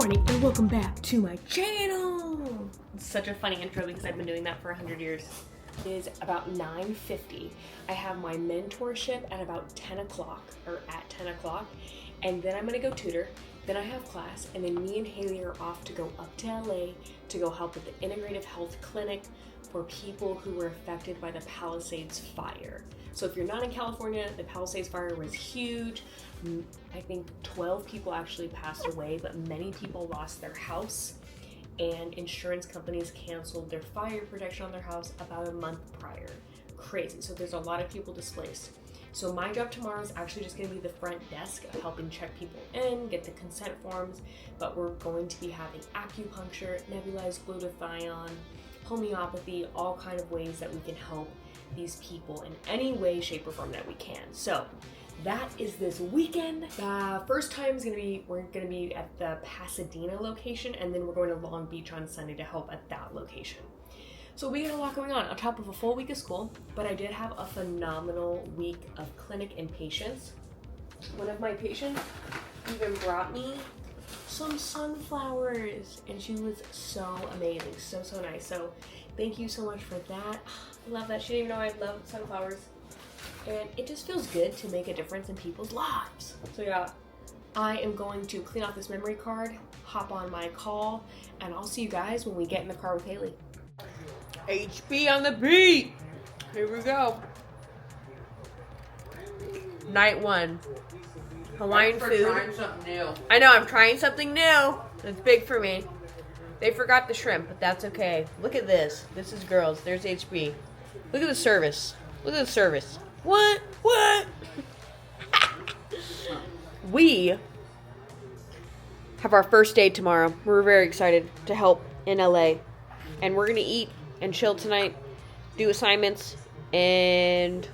morning and welcome back to my channel. It's such a funny intro because I've been doing that for 100 years. It is about 9:50. I have my mentorship at about 10 o'clock or at 10 o'clock, and then I'm gonna go tutor. Then I have class, and then me and Haley are off to go up to LA to go help with the integrative health clinic for people who were affected by the Palisades fire. So if you're not in California, the Palisades fire was huge. I think 12 people actually passed away, but many people lost their house, and insurance companies canceled their fire protection on their house about a month prior. Crazy. So there's a lot of people displaced. So my job tomorrow is actually just going to be the front desk of helping check people in, get the consent forms, but we're going to be having acupuncture, nebulized glutathione, homeopathy, all kind of ways that we can help these people in any way, shape, or form that we can. So that is this weekend. The first time is we're gonna be at the Pasadena location, and then we're going to Long Beach on Sunday to help at that location. So we got a lot going on top of a full week of school, but I did have a phenomenal week of clinic and patients. One of my patients even brought me some sunflowers, and she was so amazing, so nice. So thank you so much for that. I love that. She didn't even know I love sunflowers, and it just feels good to make a difference in people's lives. So yeah, I am going to clean off this memory card, hop on my call, and I'll see you guys when we get in the car with Haley. HB on the beat. Here we go. Night one. Hawaiian food. Trying something new. I know, I'm trying something new. It's big for me. They forgot the shrimp, but that's okay. Look at this. This is girls. There's HB. Look at the service. Look at the service. What? We have our first day tomorrow. We're very excited to help in LA. And we're going to eat and chill tonight, do assignments, and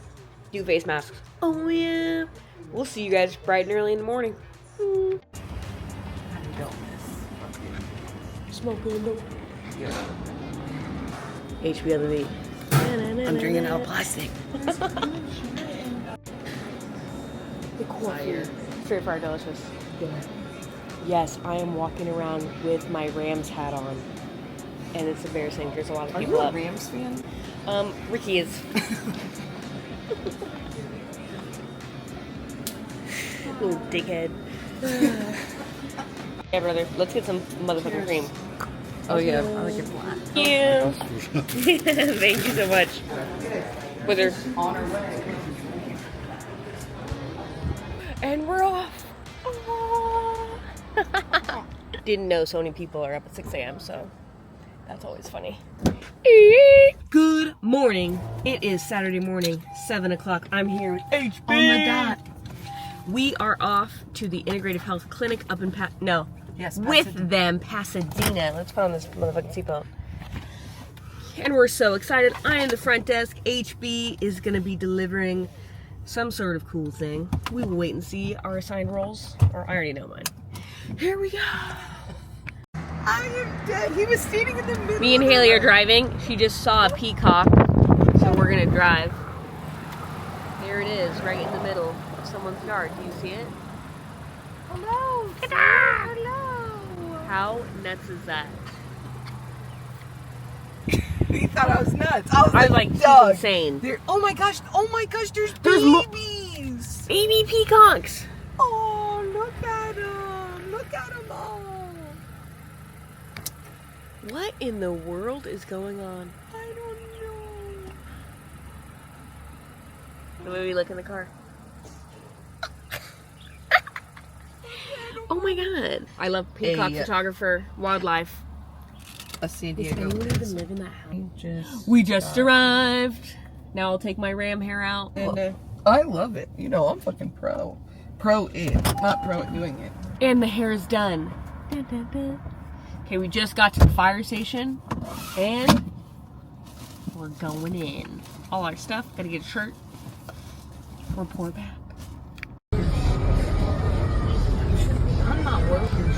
do face masks. Oh, yeah. We'll see you guys bright and early in the morning. Smoking dope. HB on the beat. I'm drinking out of plastic. The fire. Straight fire delicious. Yeah. Yes, I am walking around with my Rams hat on. And it's embarrassing. There's a lot of people up. Are you a Rams fan? Ricky is. Little dickhead. Yeah, brother. Let's get some motherfucking cream. Oh yeah, I like it black. Thank you. Thank you so much. With her. On our way. And we're off. Didn't know so many people are up at 6 a.m. so that's always funny. Good morning. It is Saturday morning, 7 o'clock. I'm here with HB. On the dot. We are off to the Integrative Health Clinic up in Pasadena. Let's put on this motherfucking seatbelt. And we're so excited. I am the front desk. HB is going to be delivering some sort of cool thing. We will wait and see our assigned roles. Or I already know mine. Here we go. I am dead. He was standing in the middle. Me and Haley are driving. She just saw a peacock, so we're gonna drive. There it is, right in the middle of someone's yard. Do you see it? Hello. Ta-da! Hello. How nuts is that? He thought I was nuts. I was like, he's Doug. insane. Oh my gosh, there's There's babies. Baby peacocks. Oh, look at them. Look at them all. What in the world is going on? I don't know. The way we look in the car. Oh my god. I love peacock photographer, wildlife. A San Does Diego. anyone even live in that house? We just arrived. Now I'll take my ram hair out. And I love it. You know, I'm fucking pro. Pro it, not pro at doing it. And the hair is done. Dun, dun, dun. Okay, we just got to the fire station, and we're going in. All our stuff, gotta get a shirt. Report back. I'm not working.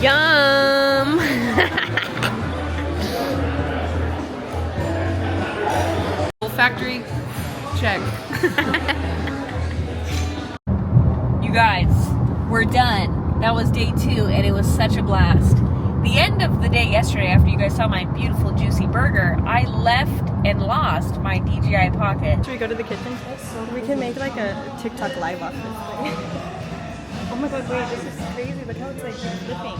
Yum! Factory, check. You guys, we're done. That was day 2, and it was such a blast. The end of the day yesterday, after you guys saw my beautiful juicy burger, I left and lost my DJI Pocket. Should we go to the kitchen? We can make like a TikTok live off this thing. Oh my god, wait, this is crazy. Look how it's like flipping.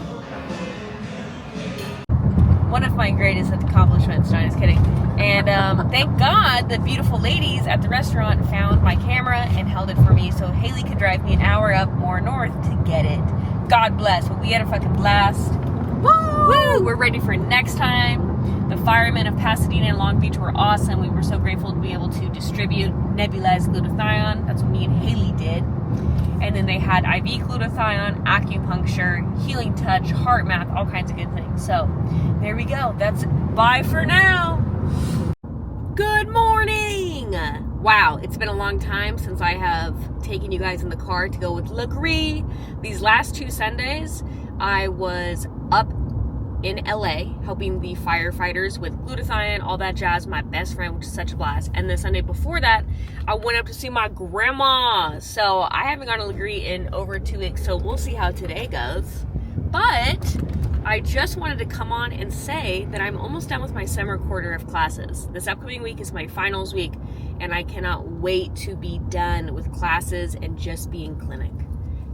One of my greatest accomplishments, no, just kidding. And thank God the beautiful ladies at the restaurant found my camera and held it for me so Haley could drive me an hour up more north to get it. God bless, but we had a fucking blast. Woo! Woo! We're ready for next time. The firemen of Pasadena and Long Beach were awesome. We were so grateful to be able to distribute nebulized glutathione. That's what me and Haley did. And then they had IV glutathione, acupuncture, healing touch, heart math, all kinds of good things. So there we go. That's bye for now. Good morning. Wow, it's been a long time since I have taken you guys in the car to go with LaGree. These last 2 Sundays, I was up in LA helping the firefighters with glutathione, all that jazz, my best friend, which is such a blast. And the Sunday before that, I went up to see my grandma. So I haven't gone to LaGree in over 2 weeks, so we'll see how today goes. But I just wanted to come on and say that I'm almost done with my summer quarter of classes. This upcoming week is my finals week, and I cannot wait to be done with classes and just be in clinic.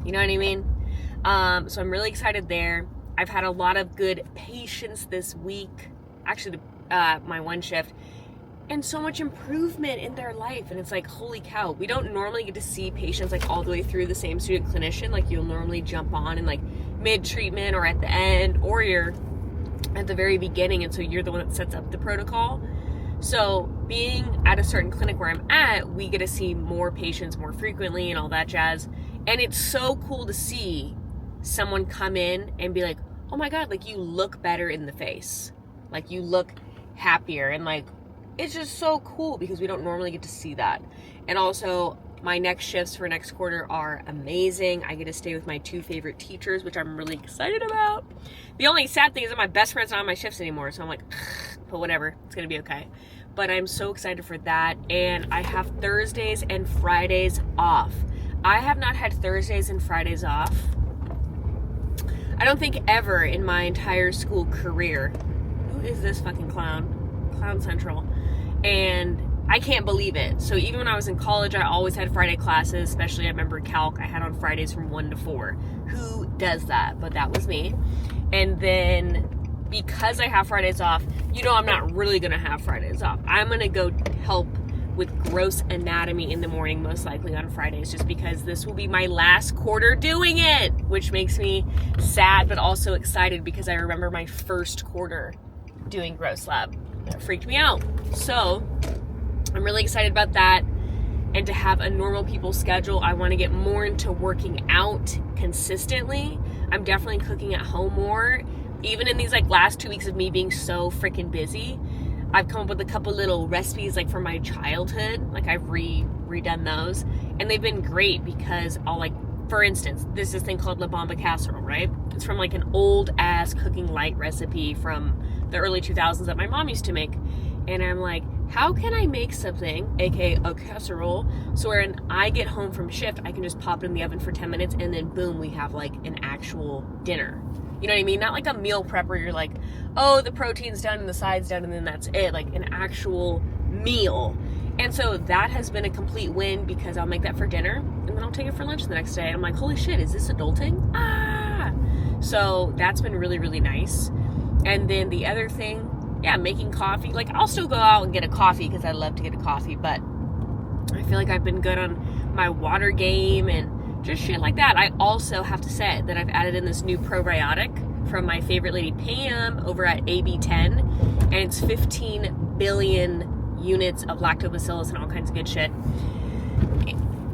You know what I mean? So I'm really excited there. I've had a lot of good patients this week, actually my one shift, and so much improvement in their life. And it's like, holy cow, we don't normally get to see patients like all the way through the same student clinician. Like you'll normally jump on in like mid-treatment or at the end, or you're at the very beginning, and so you're the one that sets up the protocol. So being at a certain clinic where I'm at, we get to see more patients more frequently and all that jazz. And it's so cool to see someone come in and be like, oh my God, like you look better in the face. Like you look happier, and like, it's just so cool because we don't normally get to see that. And also my next shifts for next quarter are amazing. I get to stay with my 2 favorite teachers, which I'm really excited about. The only sad thing is that my best friend's not on my shifts anymore. So I'm like, but whatever, it's gonna be okay. But I'm so excited for that. And I have Thursdays and Fridays off. I have not had Thursdays and Fridays off, I don't think ever in my entire school career. Who is this fucking clown? Clown Central. And I can't believe it. So even when I was in college, I always had Friday classes, especially I remember calc, I had on Fridays from 1 to 4. Who does that? But that was me. And then because I have Fridays off, you know I'm not really gonna have Fridays off. I'm gonna go help with gross anatomy in the morning, most likely on Fridays, just because this will be my last quarter doing it, which makes me sad but also excited because I remember my first quarter doing gross lab. That freaked me out. So I'm really excited about that, and to have a normal people schedule. I want to get more into working out consistently. I'm definitely cooking at home more, even in these like last 2 weeks of me being so freaking busy. I've come up with a couple little recipes like from my childhood. Like I've redone those, and they've been great because I'll like, for instance, there's this thing called La Bamba casserole, right? It's from like an old ass cooking light recipe from the early 2000s that my mom used to make. And I'm like, how can I make something, aka a casserole, so when I get home from shift, I can just pop it in the oven for 10 minutes and then boom, we have like an actual dinner. You know what I mean? Not like a meal prep where you're like, oh, the protein's done and the side's done and then that's it. Like an actual meal. And so that has been a complete win because I'll make that for dinner and then I'll take it for lunch the next day. I'm like, holy shit, is this adulting? Ah! So that's been really, really nice. And then the other thing, yeah, making coffee. Like I'll still go out and get a coffee because I love to get a coffee, but I feel like I've been good on my water game and just shit like that. I also have to say that I've added in this new probiotic from my favorite lady Pam over at AB10, and it's 15 billion units of lactobacillus and all kinds of good shit.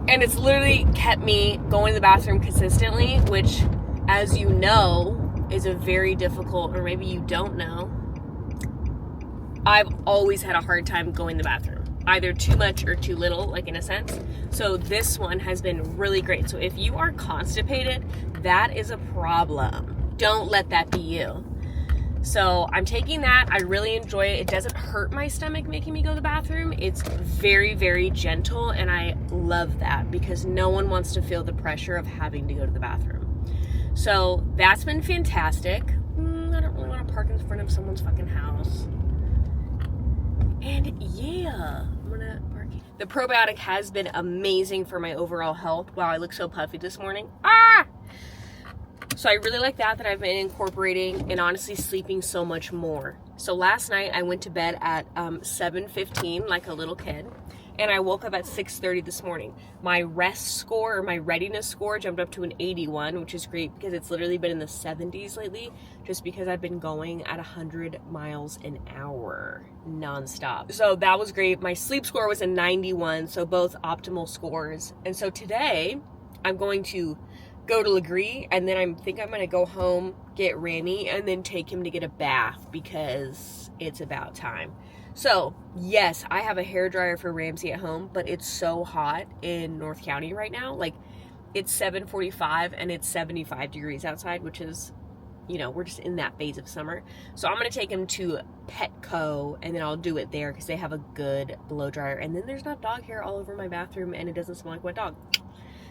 And it's literally kept me going to the bathroom consistently, which, as you know, is a very difficult, or maybe you don't know, I've always had a hard time going to the bathroom. Either too much or too little, like in a sense. So this one has been really great. So if you are constipated, that is a problem. Don't let that be you. So I'm taking that. I really enjoy it. It doesn't hurt my stomach making me go to the bathroom. It's very, very gentle, and I love that because no one wants to feel the pressure of having to go to the bathroom. So that's been fantastic. I don't really want to park in front of someone's fucking house. And yeah, I'm gonna park. The probiotic has been amazing for my overall health. Wow, I look so puffy this morning. Ah! So I really like that I've been incorporating and honestly sleeping so much more. So last night I went to bed at 7:15 like a little kid, and I woke up at 6:30 this morning. My rest score, or my readiness score, jumped up to an 81, which is great because it's literally been in the 70s lately, just because I've been going at 100 miles an hour nonstop. So that was great. My sleep score was a 91, so both optimal scores. And so today I'm going to go to Legree, and then I think I'm gonna go home, get Rami, and then take him to get a bath because it's about time. So yes, I have a hairdryer for Ramsey at home, but it's so hot in North County right now. Like, it's 7:45 and it's 75 degrees outside, which is, you know, we're just in that phase of summer. So I'm gonna take him to Petco, and then I'll do it there because they have a good blow dryer, and then there's not dog hair all over my bathroom, and it doesn't smell like wet dog.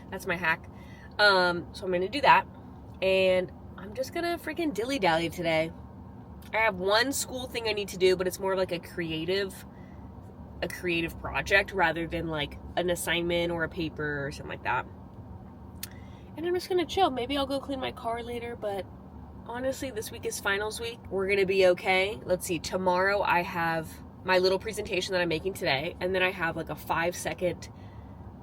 That's my hack. So I'm gonna do that, and I'm just gonna freaking dilly-dally today. I have one school thing I need to do, but it's more like a creative project rather than like an assignment or a paper or something like that. And I'm just gonna chill. Maybe I'll go clean my car later, but honestly, this week is finals week. We're gonna be okay. Let's see, tomorrow I have my little presentation that I'm making today, and then I have like a 5-second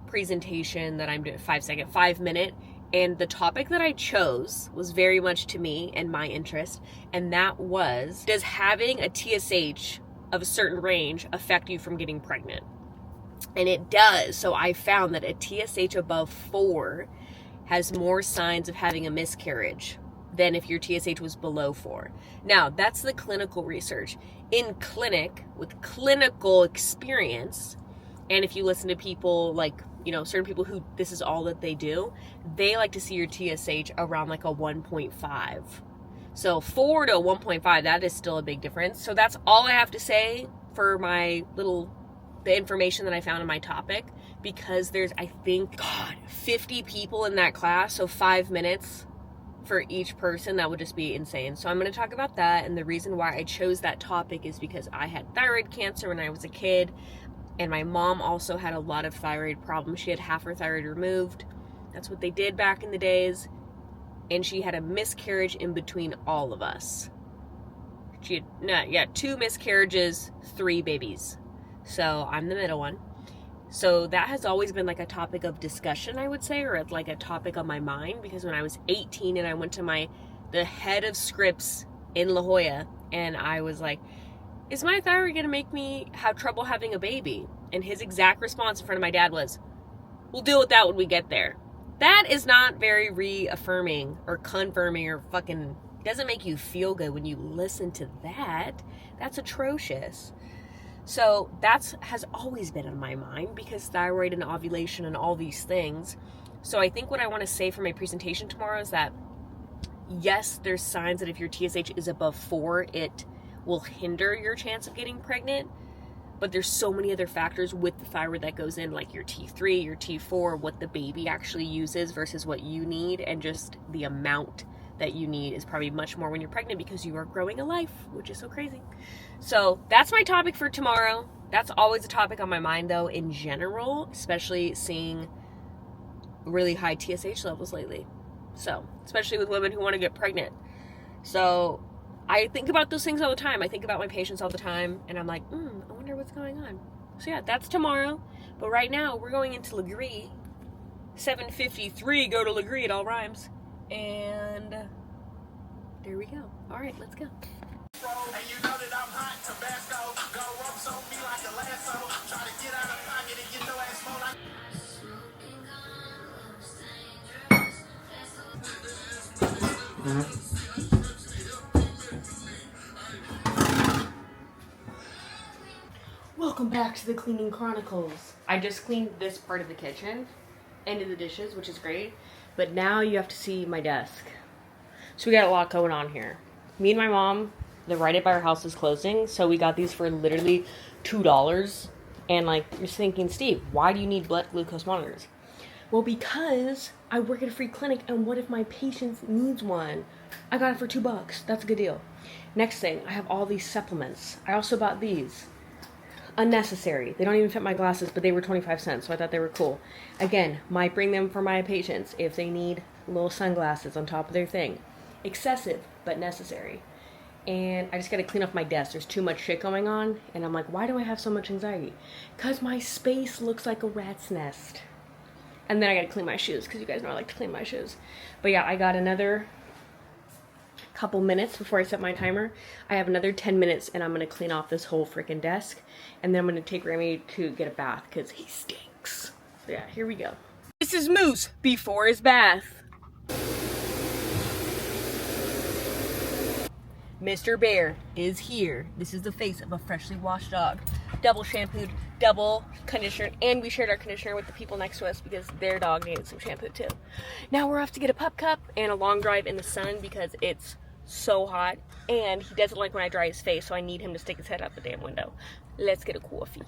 presentation that I'm doing, 5 minute, and the topic that I chose was very much to me and my interest, and that was, does having a TSH of a certain range affect you from getting pregnant? And it does. So I found that a TSH above 4 has more signs of having a miscarriage than if your TSH was below 4. Now, that's the clinical research. In clinic, with clinical experience, and if you listen to people like, you know, certain people who this is all that they do, they like to see your TSH around like a 1.5. So 4 to 1.5, that is still a big difference. So that's all I have to say for my the information that I found in my topic, because there's, I think, 50 people in that class, so 5 minutes for each person. That would just be insane. So I'm going to talk about that, and the reason why I chose that topic is because I had thyroid cancer when I was a kid. And my mom also had a lot of thyroid problems. She had half her thyroid removed. That's what they did back in the days. And she had a miscarriage in between all of us. She had 2 miscarriages, 3 babies. So I'm the middle one. So that has always been like a topic of discussion, I would say, or like a topic on my mind. Because when I was 18 and I went to the head of scripts in La Jolla, and I was like, is my thyroid going to make me have trouble having a baby? And his exact response in front of my dad was, we'll deal with that when we get there. That is not very reaffirming or confirming, or fucking doesn't make you feel good when you listen to that. That's atrocious. So that has always been on my mind, because thyroid and ovulation and all these things. So I think what I want to say for my presentation tomorrow is that, yes, there's signs that if your TSH is above 4, it will hinder your chance of getting pregnant, but there's so many other factors with the thyroid that goes in, like your T3, your T4, what the baby actually uses versus what you need, and just the amount that you need is probably much more when you're pregnant because you are growing a life, which is so crazy. So that's my topic for tomorrow. That's always a topic on my mind, though, in general, especially seeing really high TSH levels lately. So, especially with women who want to get pregnant. So I think about those things all the time. I think about my patients all the time, and I'm like, I wonder what's going on. So yeah, that's tomorrow. But right now, we're going into Legree. 7:53, go to Legree, it all rhymes. And there we go. All right, let's go. And you know that I'm hot, Tabasco, go ropes on me like a lasso, try to get out of pocket and get no ass more like... Welcome back to the Cleaning Chronicles. I just cleaned this part of the kitchen and the dishes, which is great. But now you have to see my desk. So we got a lot going on here. Me and my mom, the Right It by our house is closing, so we got these for literally $2. And like, you're thinking, Steve, why do you need blood glucose monitors? Well, because I work at a free clinic, and what if my patient needs one? I got it for $2. That's a good deal. Next thing, I have all these supplements. I also bought these. Unnecessary. They don't even fit my glasses, but they were 25 cents, so I thought they were cool. Again, might bring them for my patients if they need little sunglasses on top of their thing. Excessive, but necessary. And I just gotta clean off my desk. There's too much shit going on, and I'm like, why do I have so much anxiety? Because my space looks like a rat's nest. And then I gotta clean my shoes, because you guys know I like to clean my shoes. But yeah, I got another couple minutes before I set my timer. I have another 10 minutes, and I'm gonna clean off this whole freaking desk. And then I'm gonna take Remy to get a bath, because he stinks. So yeah, here we go. This is Moose before his bath. Mr. Bear is here. This is the face of a freshly washed dog. Double shampooed, double conditioned, and we shared our conditioner with the people next to us because their dog needed some shampoo too. Now we're off to get a pup cup and a long drive in the sun because it's so hot, and he doesn't like when I dry his face, so I need him to stick his head out the damn window. Let's get a coffee.